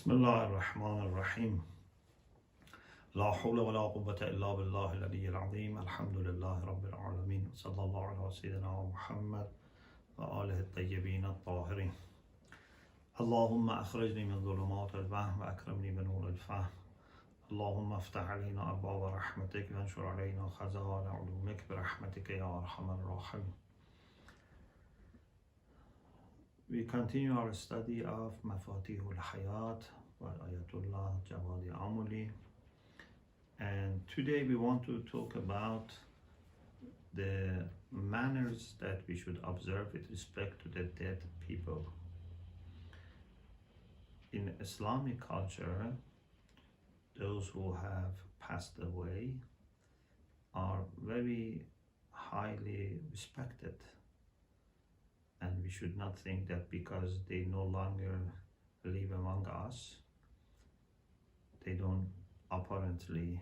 بسم الله الرحمن الرحيم لا حول ولا قوة إلا بالله العلي العظيم الحمد لله رب العالمين صلى الله على سيدنا محمد وآله الطيبين الطاهرين اللهم أخرجني من ظلمات الوهم وأكرمني بنور الفهم اللهم افتح علينا أبواب رحمتك وانشر علينا خزائن علومك برحمتك يا أرحم الراحمين. We continue our study of Mafatihul Hayat by Ayatollah Jawadi Amuli, and today we want to talk about the manners that we should observe with respect to the dead people. In Islamic culture, those who have passed away are very highly respected, and we should not think that because they no longer live among us, they don't apparently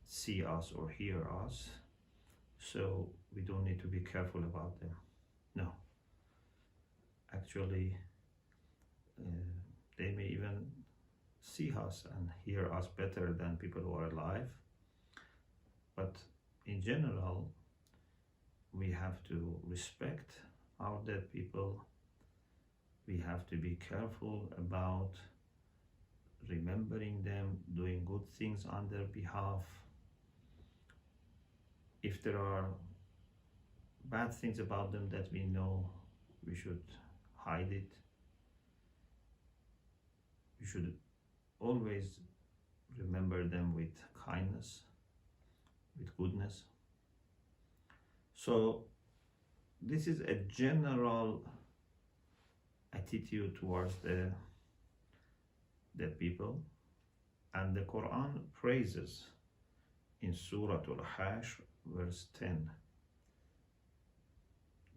see us or hear us, so we don't need to be careful about them. No. Actually, they may even see us and hear us better than people who are alive. But in general, we have to respect our dead people. We have to be careful about remembering them, doing good things on their behalf. If there are bad things about them that we know, we should hide it. We should always remember them with kindness, with goodness. So this is a general attitude towards the people, and the Quran praises in Surah Al-Hashr verse 10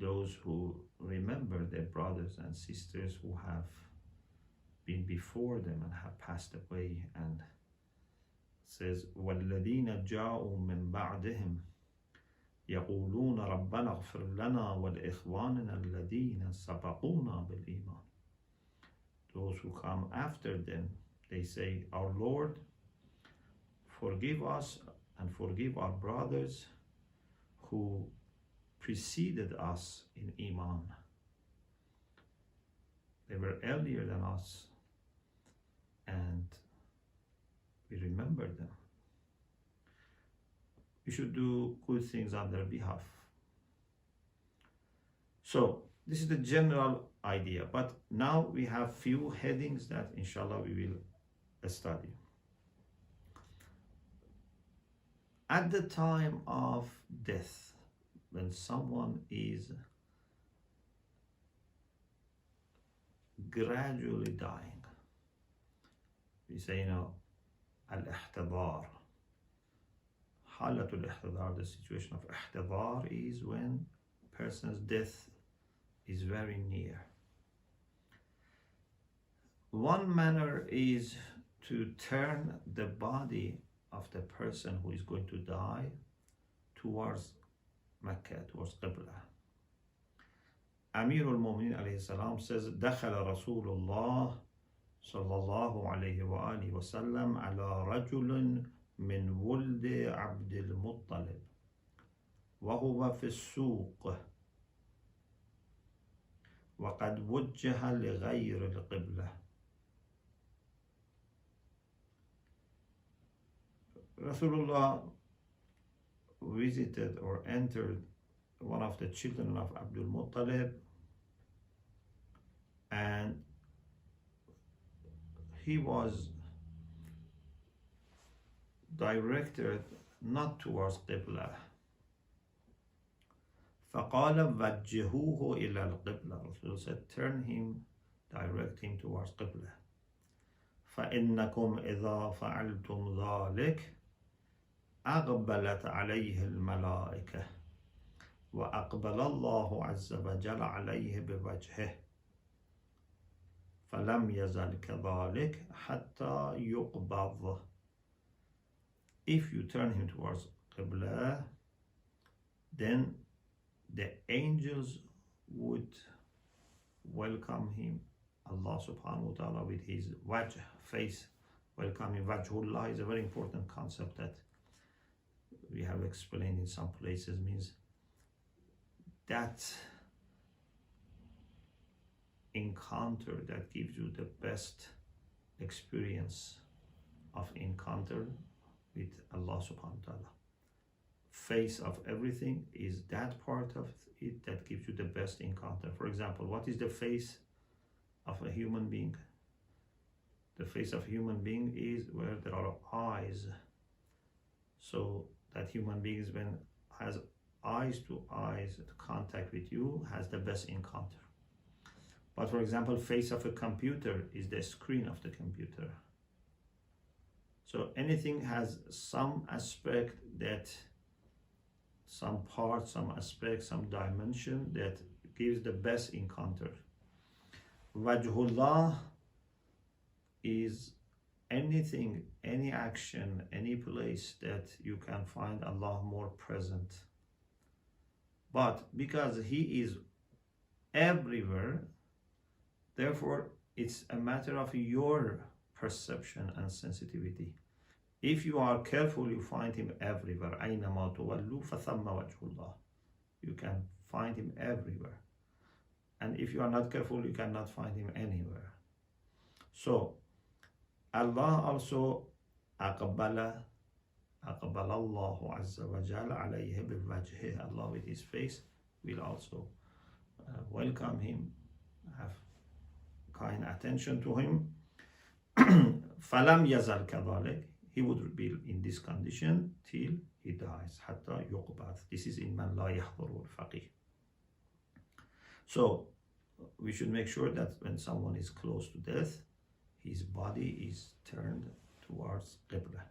those who remember their brothers and sisters who have been before them and have passed away, and says وَالَّذِينَ جَاءُوا مِن بَعْدِهِمْ يقولون ربنا اغفر لنا ولإخواننا الذين سبقونا بالإيمان. Those who come after them, they say, our Lord, forgive us and forgive our brothers who preceded us in Iman. They were earlier than us, and we remember them. We should do good things on their behalf. So this is the general idea, but now we have few headings that inshallah we will study. At the time of death, when someone is gradually dying, we say, al-ihtidar. Halatul ihtidar, the situation of ihtidar, is when a person's death is very near. One manner is to turn the body of the person who is going to die towards Mecca, towards Qibla. Amir al-Mu'minin alayhi salam says, دخل رسول الله صلى الله عليه وآله وسلم على رجل من ولد عبد المطلب وهو في السوق وقد وجه لغير القبلة. Rasulullah visited or entered one of the children of Abdul Muttalib, and he was directed not towards Qibla. فَقَالَ وَجِّهُوهُ إِلَى الْقِبْلَةِ. Rasul said, turn him, direct him towards Qibla. فَإِنَّكُمْ إِذَا فَعَلْتُمْ ذَلِكَ أَقْبَلَتْ عَلَيْهِ الْمَلَائِكَةِ وَأَقْبَلَ اللَّهُ عَزَّ وَجَلَ عَلَيْهِ بِوَجْهِهِ فَلَمْ يَزَلْ كَذَلِكَ حَتَّى يُقْبَضَ. If you turn him towards Qibla, then the angels would welcome him Allah subhanahu wa ta'ala with his wajh, face, welcoming. Wajhullah is a very important concept that we have explained in some places, means that encounter that gives you the best experience of encounter with Allah subhanahu wa ta'ala. Face of everything is that part of it that gives you the best encounter. For example, what is the face of a human being? The face of a human being is where there are eyes. So that human being, when has eyes to eyes contact with you, has the best encounter. But for example, face of a computer is the screen of the computer. So anything has some aspect, that some part, some aspect, some dimension that gives the best encounter. Wajhullah is anything, any action, any place that you can find Allah more present. But because He is everywhere, therefore it's a matter of your perception and sensitivity. If you are careful, you find Him everywhere. أَيْنَمَا تُوَلُّوا فَثَمَّ وَجْهُ اللَّهِ. You can find Him everywhere. And if you are not careful, you cannot find Him anywhere. So Allah also أَقْبَلَ اللَّهُ عَزَّ وَجَلَ عَلَيْهِ بِوَجْهِهِ. Allah with His face will also welcome him, have kind attention to him. فَلَمْ يَزَلْ كَذَلِكَ. He would be in this condition till he dies. حَتَّى يُقْبَض. This is in مَنْ لَا يَحْضُرُ الْفَقِيهِ. So we should make sure that when someone is close to death, his body is turned towards Qibla.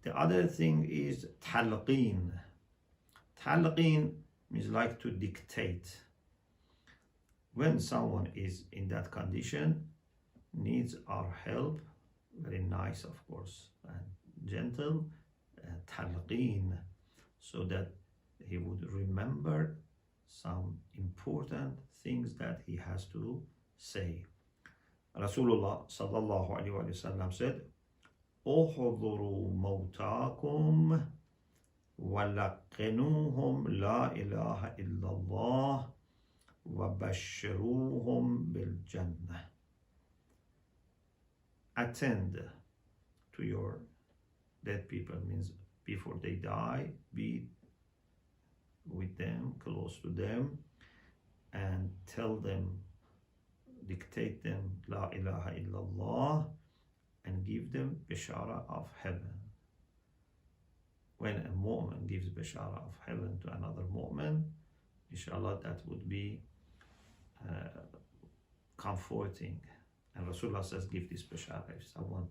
The other thing is talqeen. Talqeen means like to dictate. When someone is in that condition, needs our help, very nice of course, and gentle, talqeen, so that he would remember some important things that he has to say. Rasulullah sallallahu alaihi wasallam said, "Uhduru mawtakum walaqinuhum la ilaha illallah wa bashiruhum bil jannah." Attend to your dead people, means before they die, be with them, close to them, and tell them, dictate them la ilaha illallah, and give them bishara of heaven. When a mu'min gives bishara of heaven to another mu'min, inshallah that would be comforting. And Rasulullah says, give this bishara. If someone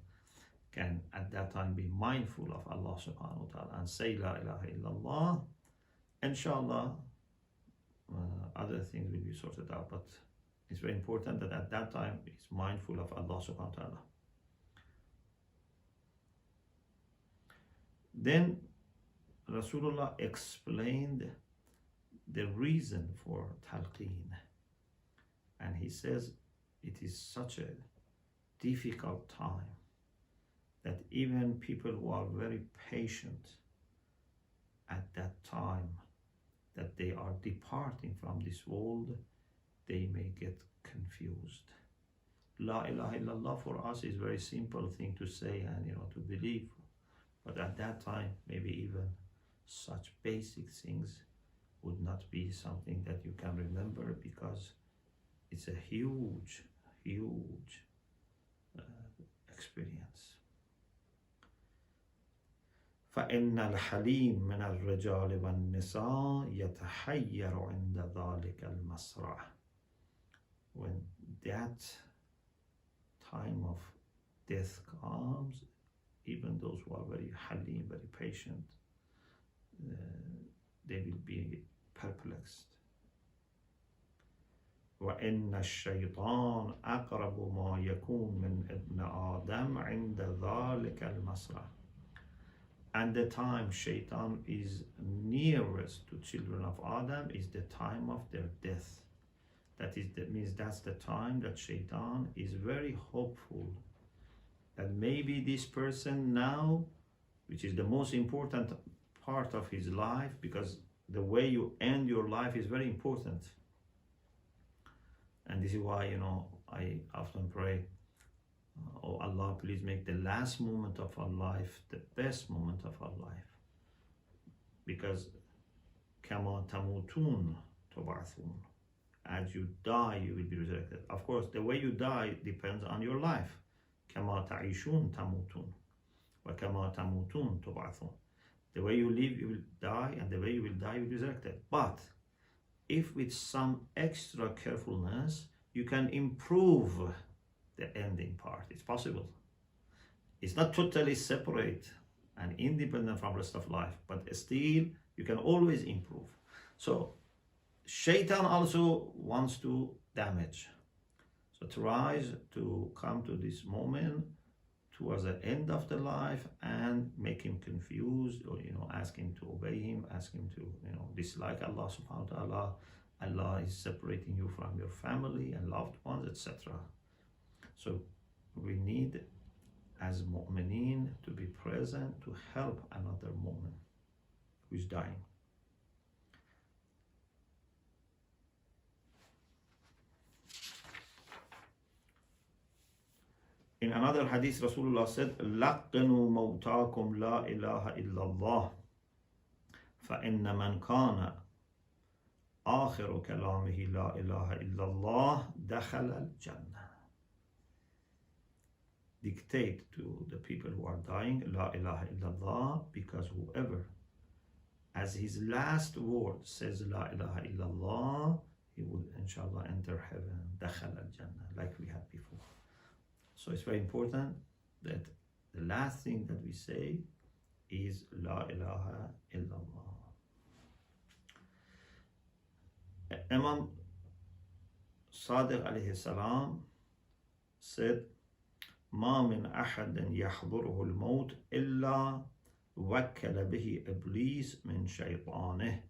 can at that time be mindful of Allah subhanahu wa ta'ala and say la ilaha illallah, inshallah other things will be sorted out. But it's very important that at that time he's mindful of Allah subhanahu wa ta'ala. Then Rasulullah explained the reason for talqeen, and he says it is such a difficult time that even people who are very patient at that time that they are departing from this world, they may get confused. La ilaha illallah for us is a very simple thing to say and to believe, but at that time maybe even such basic things would not be something that you can remember, because it's a huge experience. فإن الحليم من الرجال والنساء يتحير عند ذلك المسرع. When that time of death comes, even those who are very halim, very patient, they will be perplexed. وإن الشيطان أقرب ما يكون من ابن آدم عند ذلك المسرع. And the time Shaitan is nearest to children of Adam is the time of their death. That means that's the time that Shaitan is very hopeful that maybe this person now, which is the most important part of his life, because the way you end your life is very important. And this is why, I often pray, oh Allah, please make the last moment of our life the best moment of our life. Because kama tamutun tub'athun, as you die, you will be resurrected. Of course, the way you die depends on your life. Kama ta'ishun tamutun, wa kama tamutun tub'athun. The way you live, you will die, and the way you will die, you will be resurrected. But if with some extra carefulness, you can improve the ending part. It's possible. It's not totally separate and independent from the rest of life, but still, you can always improve. So, Shaitan also wants to damage. So tries to come to this moment towards the end of the life and make him confused, or ask him to obey him, ask him to dislike Allah subhanahu wa ta'ala. Allah is separating you from your family and loved ones, etc. So we need, as mu'mineen, to be present to help another mu'min who is dying. In another hadith, Rasulullah said, لَقِّنُوا مَوْتَاكُمْ لَا إِلَهَ إِلَّا اللَّهِ فَإِنَّ مَنْ كَانَ آخِرُ كَلَامِهِ لَا إِلَهَ إِلَّا اللَّهِ دَخَلَ الْجَنَّةِ. Dictate to the people who are dying, La ilaha illallah, because whoever, as his last word, says La ilaha illallah, he will, inshallah, enter heaven, دَخَلَ الْجَنَّةِ, like we had before. So it's very important that the last thing that we say is La ilaha illallah. Imam Sadiq alayhi salam said, ما من أحد يحضره الموت إلا وكل به إبليس من شيطانه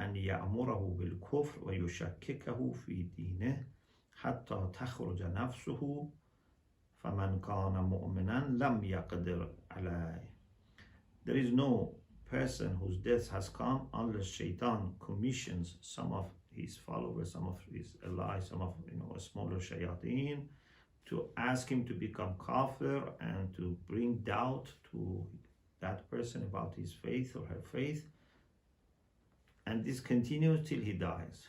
أن يأمره بالكفر ويشككه في دينه حتى تخرج نفسه فمن كان مؤمنا لم يقدر عليه. There is no person whose death has come unless Shaitan commissions some of his followers, some of his allies, some of a smaller shayateen, to ask him to become kafir and to bring doubt to that person about his faith or her faith. And this continues till he dies.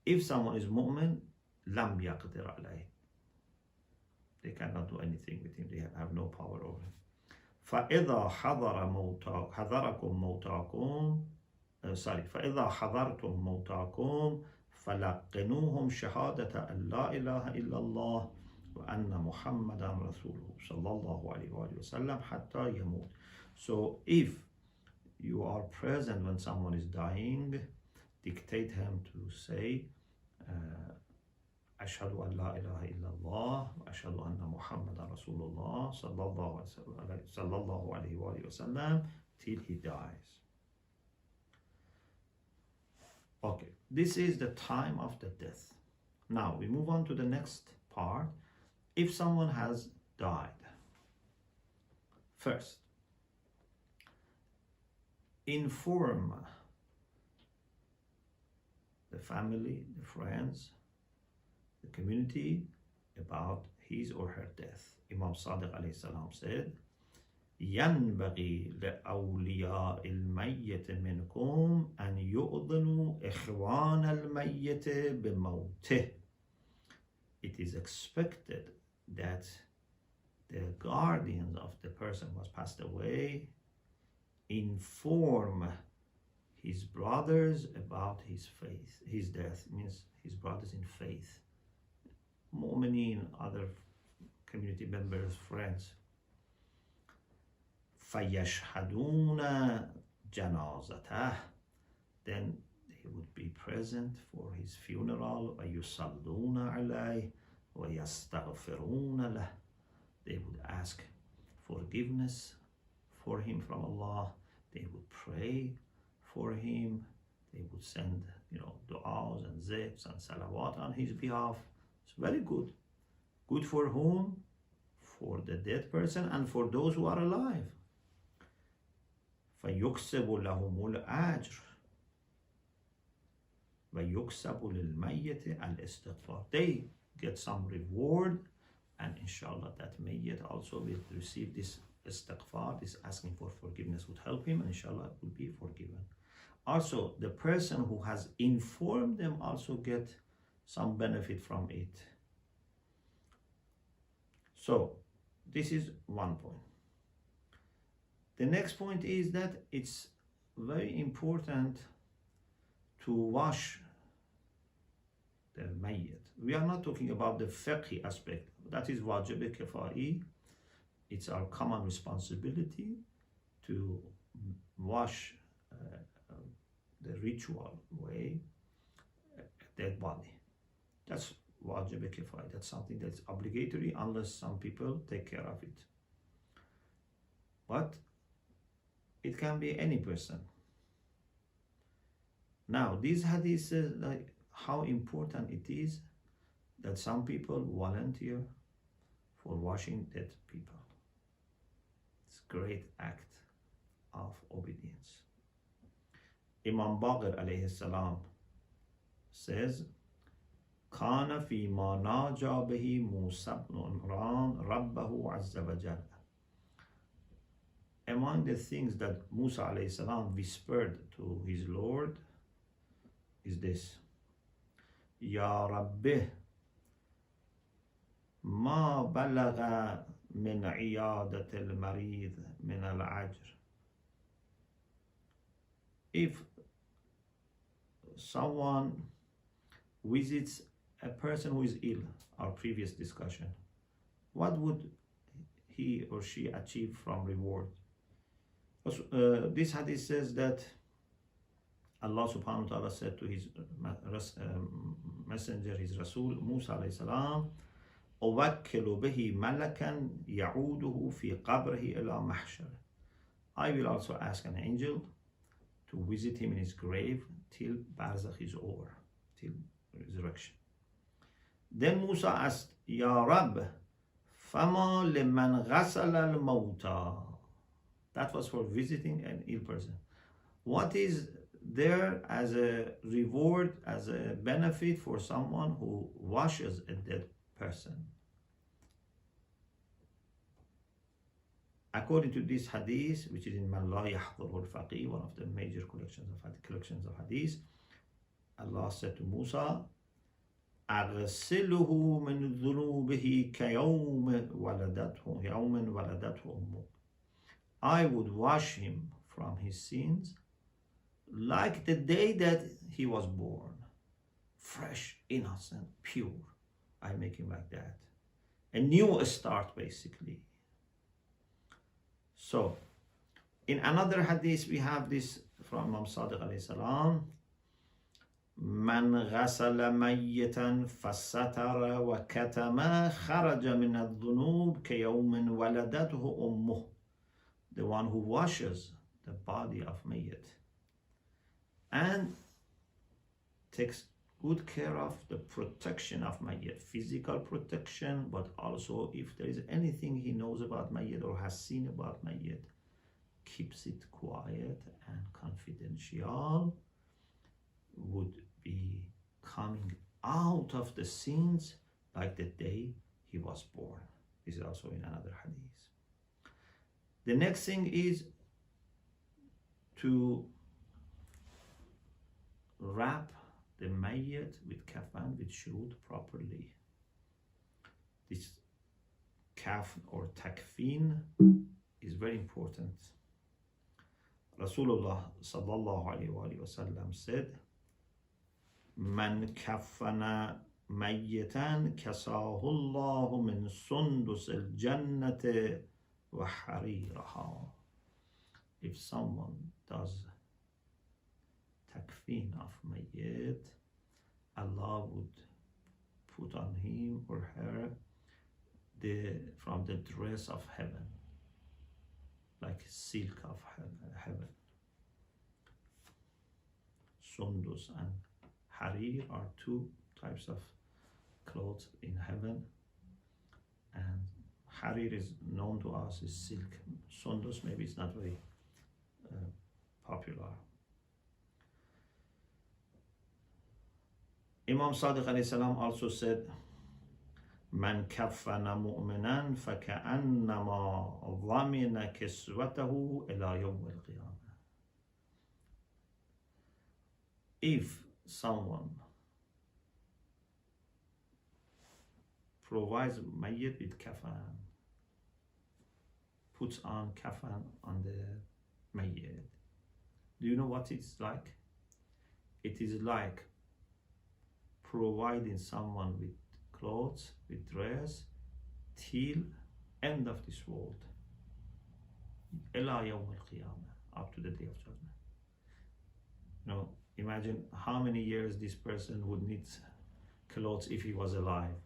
If someone is mu'min, lam yaqdir alayh. They cannot do anything with him. They have no power over him. فَإِذَا حَضَرَكُمْ مَوْتَاكُمْ فَإِذَا حَضَرْتُمْ مَوْتَاكُمْ فَلَقِّنُوهُمْ شَهَادَةَ أَنْ لَا إِلَهَ إِلَّا اللَّهُ وَأَنَّ مُحَمَّدًا رَسُولُهُ صلى الله عليه وآله وسلم حتى يموت. So if you are present when someone is dying, dictate him to say, أشهد أن لا إله إلا الله وأشهد أن محمدا رسول الله صلى الله عليه وآله وسلم till he dies. Okay, this is the time of the death. Now we move on to the next part. If someone has died, first, inform the family, the friends, the community about his or her death. Imam Sadiq alayhi salam said, ينبغي لأولياء الميت منكم أن يؤذنوا إخوان الميت بموته. It is expected that the guardians of the person who has passed away inform his brothers about his faith. His death means his brothers in faith, mu'mineen, other community members, friends. فَيَشْهَدُونَ جَنَازَتَهُ. Then they would be present for his funeral. وَيُصَلُّونَ عَلَيْهِ وَيَسْتَغْفِرُونَ لَهُ. They would ask forgiveness for him from Allah. They would pray for him. They would send du'as and zikrs and salawat on his behalf. It's very good. Good for whom? For the dead person and for those who are alive. فَيُكْسَبُ لَهُمُ الْأَجْرُ وَيُكْسَبُ لِلْمَيِّتِ الْإِسْتِغْفَارِ. They get some reward, and inshallah that mayyit also will receive this istighfar, this asking for forgiveness would help him, and inshallah will be forgiven. Also, the person who has informed them also get some benefit from it. So this is one point. The next point is that it's very important to wash the mayyit. We are not talking about the fiqh aspect. That is wajib kifai. It's our common responsibility to wash the ritual way a dead body. That's wajib kifai. That's something that's obligatory unless some people take care of it. But it can be any person. Now, these hadiths, like how important it is that some people volunteer for washing dead people. It's a great act of obedience. Imam Baqir alayhi salam says, كان فيما ناجى به موسى بن عمران ربه عز وجل. Among the things that Musa alayhi salam whispered to his Lord is this: Ya Rabbi, ma balagha min iyadat al-marid min al-ajr. If someone visits a person who is ill, our previous discussion, what would he or she achieve from reward? This hadith says that Allah subhanahu wa ta'ala said to his messenger, his Rasul, Musa alayhi salam, أَوَكِّلُ بِهِ مَلَكًا يَعُودُهُ فِي قَبْرِهِ إِلَى مَحْشَرِ. I will also ask an angel to visit him in his grave till barzakh is over, till resurrection. Then Musa asked, Ya Rabb, فَمَا لِمَنْ غَسَلَ الْمَوْتَى. That was for visiting an ill person. What is there as a reward, as a benefit for someone who washes a dead person? According to this hadith, which is in Man La Yahdhurul Faqih, one of the major collections of hadith, Allah said to Musa, أَغْسِلُهُ مِنْ ذُنُوبِهِ كَيَوْمٍ وَلَدَتْهُ أُمُّهُ. I would wash him from his sins like the day that he was born. Fresh, innocent, pure. I make him like that. A new start, basically. So, in another hadith, we have this from Imam Sadiq alayhi salam. من غسل ميتا فستر وكتم خرج من الذنوب كيوم ولدته أمه. The one who washes the body of mayyit and takes good care of the protection of mayyit, physical protection, but also if there is anything he knows about mayyit or has seen about mayyit, keeps it quiet and confidential, would be coming out of the sins like the day he was born. This is also in another hadith. The next thing is to wrap the mayyit with kafan, with shurut properly. This kaf or takfin is very important. Rasulullah sallallahu alayhi wa sallam said, Man kaffana mayyitan kasahu Allahu min sundus al-jannati wa hariraha. If someone does takfin of mayyit, Allah would put on him or her from the dress of heaven, like silk of heaven, sundus and harir are two types of clothes in heaven, and harir is known to us as silk. Sundus maybe it's not very popular. Imam Sadiq alayhi salam also said, Man kaffana mu'minan faka'annama dhamina kiswatahu ila yawm al-qiyamah. If someone provides mayyit with kafan, puts on kafan on the mayyit, do you know what it's like? It is like providing someone with clothes, with dress, till end of this world. Ila yawm al-qiyamah, up to the day of judgment. You know, imagine how many years this person would need clothes if he was alive.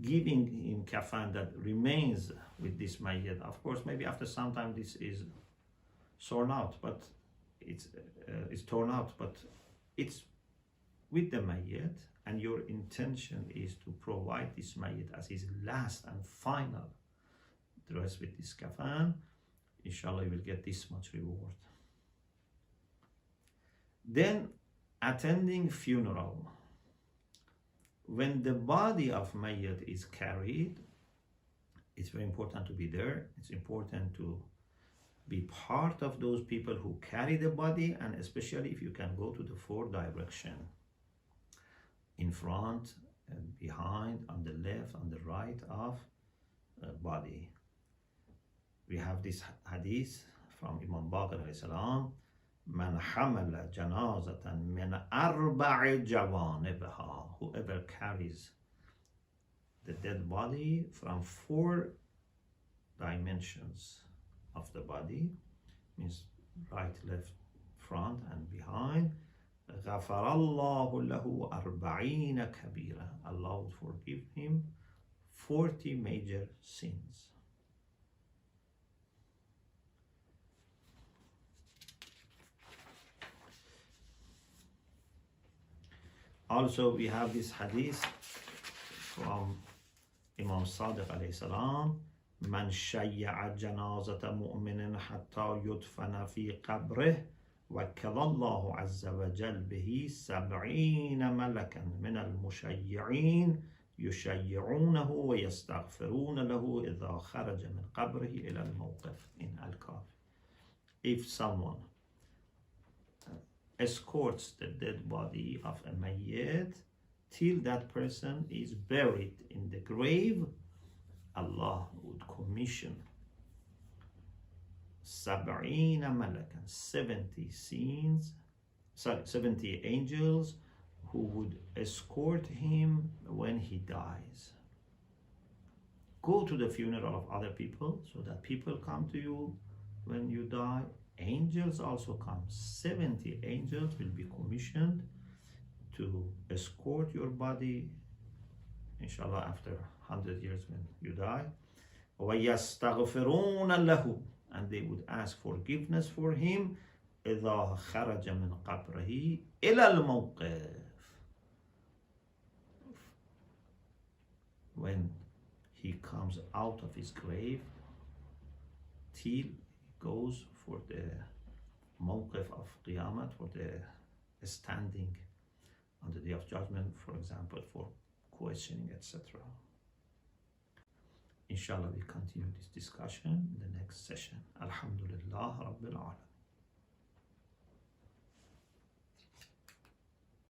Giving him kafan that remains with this mayyit, of course, maybe after some time this is torn out, but it's torn out, but it's with the mayyit, and your intention is to provide this mayyit as his last and final dress with this kafan, inshallah you will get this much reward. Then attending funeral. When the body of mayyit is carried, it's very important to be there. It's important to be part of those people who carry the body, and especially if you can go to the four direction, in front and behind, on the left, on the right of body. We have this hadith from Imam Baqir alayhi salam, Man hamala janazatan min arba'i jawanibha, whoever carries the dead body from four dimensions of the body, means right, left, front and behind, غفر الله له 40 كبيرة, Allah would forgive him 40 major sins. Also, we have this hadith from Imam Sadiq alayhi salam, Man shayya'a janazata mu'minin hatta yudfana fi qabrih وكل الله عز وجل به 70 ملكا من المشيعين يشيعونه ويستغفرون له إذا خرج من قبره إلى الموقف in Al-Kahf. If someone escorts the dead body of a mayyit till that person is buried in the grave, Allah would commission 70 malakan, 70 angels who would escort him when he dies. Go to the funeral of other people, so that people come to you when you die. Angels also come. 70 angels will be commissioned to escort your body, inshallah, after 100 years when you die. وَيَسْتَغْفِرُونَ لَهُ, and they would ask forgiveness for him إِذَا خَرَجَ مِنْ قَبْرِهِ إِلَى الْمَوْقِفِ, when he comes out of his grave till he goes for the mawqif of Qiyamah, for the standing on the Day of Judgment, for example, for questioning, etc. Inshallah, we continue this discussion in the next session. Alhamdulillah Rabbil Alamin.